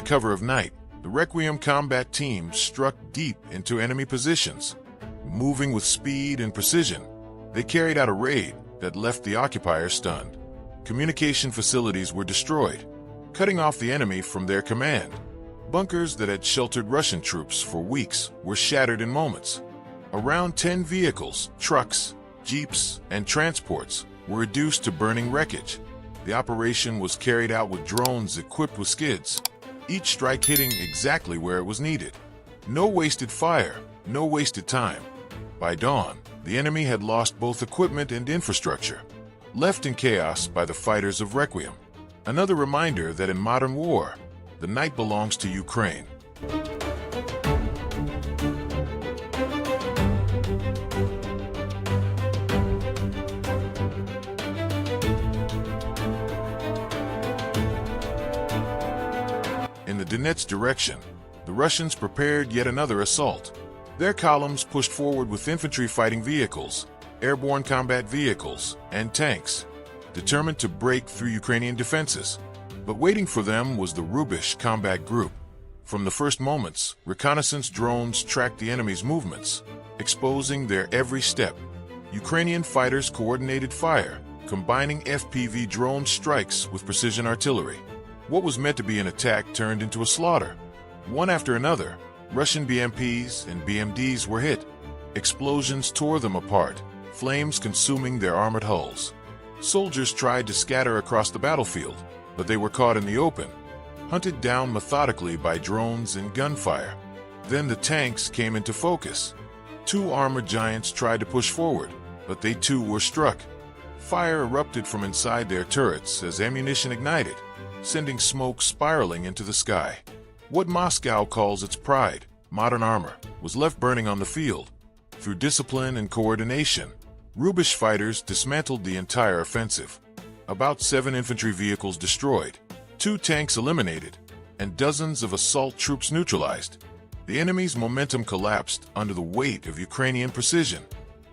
cover of night, the Requiem combat team struck deep into enemy positions. Moving with speed and precision, they carried out a raid that left the occupiers stunned. Communication facilities were destroyed, cutting off the enemy from their command. Bunkers that had sheltered Russian troops for weeks were shattered in moments. Around 10 vehicles, trucks, jeeps, and transports were reduced to burning wreckage. The operation was carried out with drones equipped with skids, each strike hitting exactly where it was needed. No wasted fire, no wasted time. By dawn, the enemy had lost both equipment and infrastructure, left in chaos by the fighters of Requiem. Another reminder that in modern war, the night belongs to Ukraine. In the Donetsk direction, the Russians prepared yet another assault. Their columns pushed forward with infantry fighting vehicles, airborne combat vehicles, and tanks, determined to break through Ukrainian defenses. But waiting for them was the Rubish combat group. From the first moments, reconnaissance drones tracked the enemy's movements, exposing their every step. Ukrainian fighters coordinated fire, combining FPV drone strikes with precision artillery. What was meant to be an attack turned into a slaughter. One after another, Russian BMPs and BMDs were hit. Explosions tore them apart, flames consuming their armored hulls. Soldiers tried to scatter across the battlefield, but they were caught in the open, hunted down methodically by drones and gunfire. Then the tanks came into focus. 2 armored giants tried to push forward, but they too were struck. Fire erupted from inside their turrets as ammunition ignited, sending smoke spiraling into the sky. What Moscow calls its pride, modern armor, was left burning on the field. Through discipline and coordination, Rubish fighters dismantled the entire offensive. About 7 infantry vehicles destroyed, 2 tanks eliminated, and dozens of assault troops neutralized. The enemy's momentum collapsed under the weight of Ukrainian precision.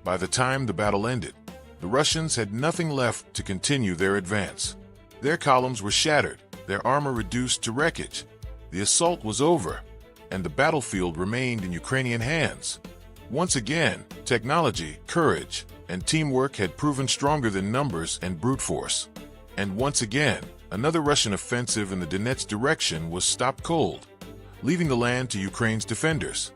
By the time the battle ended, the Russians had nothing left to continue their advance. Their columns were shattered, their armor reduced to wreckage. The assault was over, and the battlefield remained in Ukrainian hands. Once again, technology, courage, and teamwork had proven stronger than numbers and brute force. And once again, another Russian offensive in the Donetsk direction was stopped cold, leaving the land to Ukraine's defenders.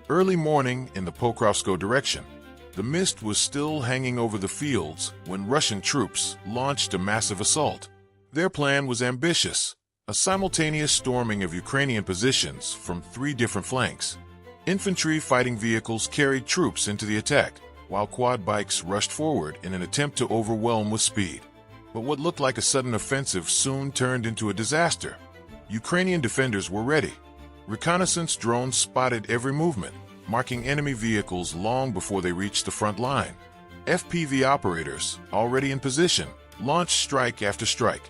Early morning in the Pokrovskoe direction, the mist was still hanging over the fields when Russian troops launched a massive assault. Their plan was ambitious, a simultaneous storming of Ukrainian positions from 3 different flanks. Infantry fighting vehicles carried troops into the attack, while quad bikes rushed forward in an attempt to overwhelm with speed. But what looked like a sudden offensive soon turned into a disaster. Ukrainian defenders were ready. Reconnaissance drones spotted every movement, marking enemy vehicles long before they reached the front line. FPV operators, already in position, launched strike after strike.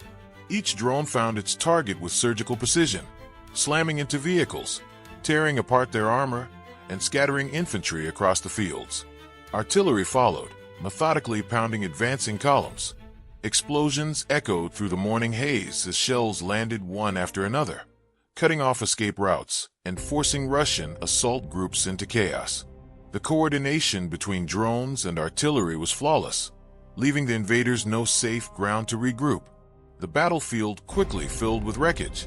Each drone found its target with surgical precision, slamming into vehicles, tearing apart their armor, and scattering infantry across the fields. Artillery followed, methodically pounding advancing columns. Explosions echoed through the morning haze as shells landed one after another, cutting off escape routes and forcing Russian assault groups into chaos. The coordination between drones and artillery was flawless, leaving the invaders no safe ground to regroup. The battlefield quickly filled with wreckage.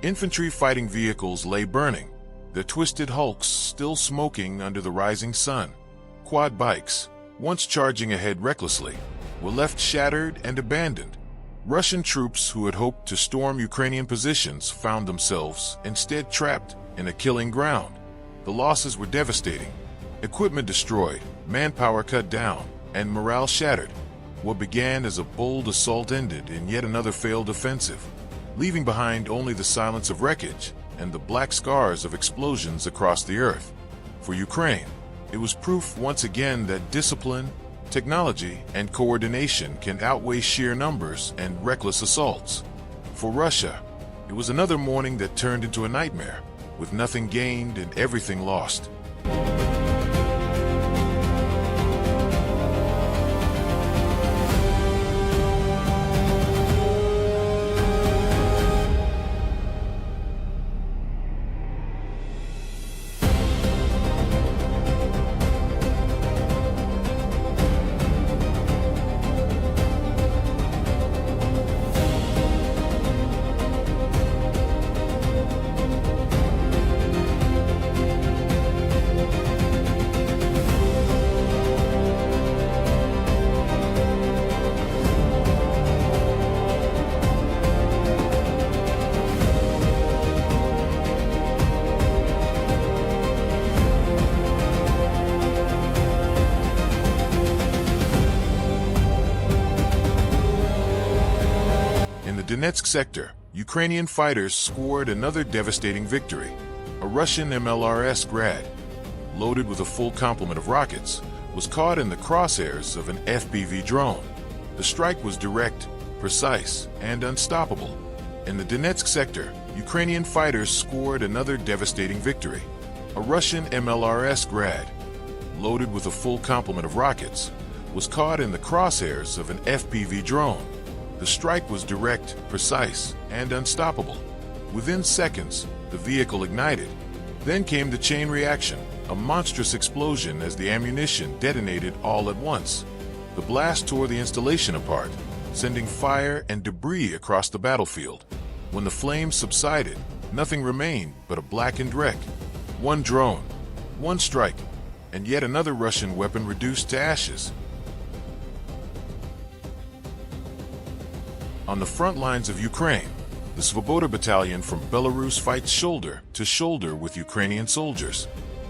Infantry fighting vehicles lay burning, their twisted hulks still smoking under the rising sun. Quad bikes, once charging ahead recklessly, were left shattered and abandoned. Russian troops who had hoped to storm Ukrainian positions found themselves instead trapped in a killing ground. The losses were devastating. Equipment destroyed, manpower cut down, and morale shattered. What began as a bold assault ended in yet another failed offensive, leaving behind only the silence of wreckage and the black scars of explosions across the earth. For Ukraine, it was proof once again that discipline, technology, and coordination can outweigh sheer numbers and reckless assaults. For Russia, it was another morning that turned into a nightmare, with nothing gained and everything lost. Donetsk sector, Ukrainian fighters scored another devastating victory. A Russian MLRS Grad, loaded with a full complement of rockets, was caught in the crosshairs of an FPV drone. The strike was direct, precise, and unstoppable. In the Donetsk sector, Ukrainian fighters scored another devastating victory. A Russian MLRS Grad, loaded with a full complement of rockets, was caught in the crosshairs of an FPV drone. The strike was direct, precise, and unstoppable. Within seconds, the vehicle ignited. Then came the chain reaction, a monstrous explosion as the ammunition detonated all at once. The blast tore the installation apart, sending fire and debris across the battlefield. When the flames subsided, nothing remained but a blackened wreck. One drone, one strike, and yet another Russian weapon reduced to ashes. On the front lines of Ukraine, the Svoboda battalion from Belarus fights shoulder to shoulder with Ukrainian soldiers.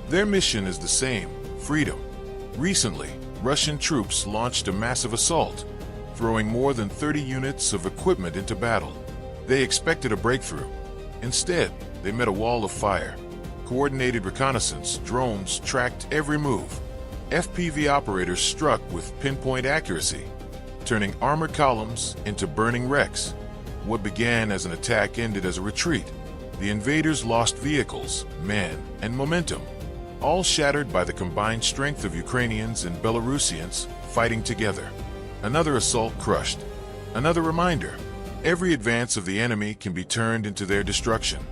Their mission is the same: freedom. Recently, Russian troops launched a massive assault, throwing more than 30 units of equipment into battle. They expected a breakthrough. Instead, they met a wall of fire. Coordinated reconnaissance drones tracked every move. FPV operators struck with pinpoint accuracy, turning armored columns into burning wrecks. What began as an attack ended as a retreat. The invaders lost vehicles, men, and momentum, all shattered by the combined strength of Ukrainians and Belarusians fighting together. Another assault crushed. Another reminder: every advance of the enemy can be turned into their destruction.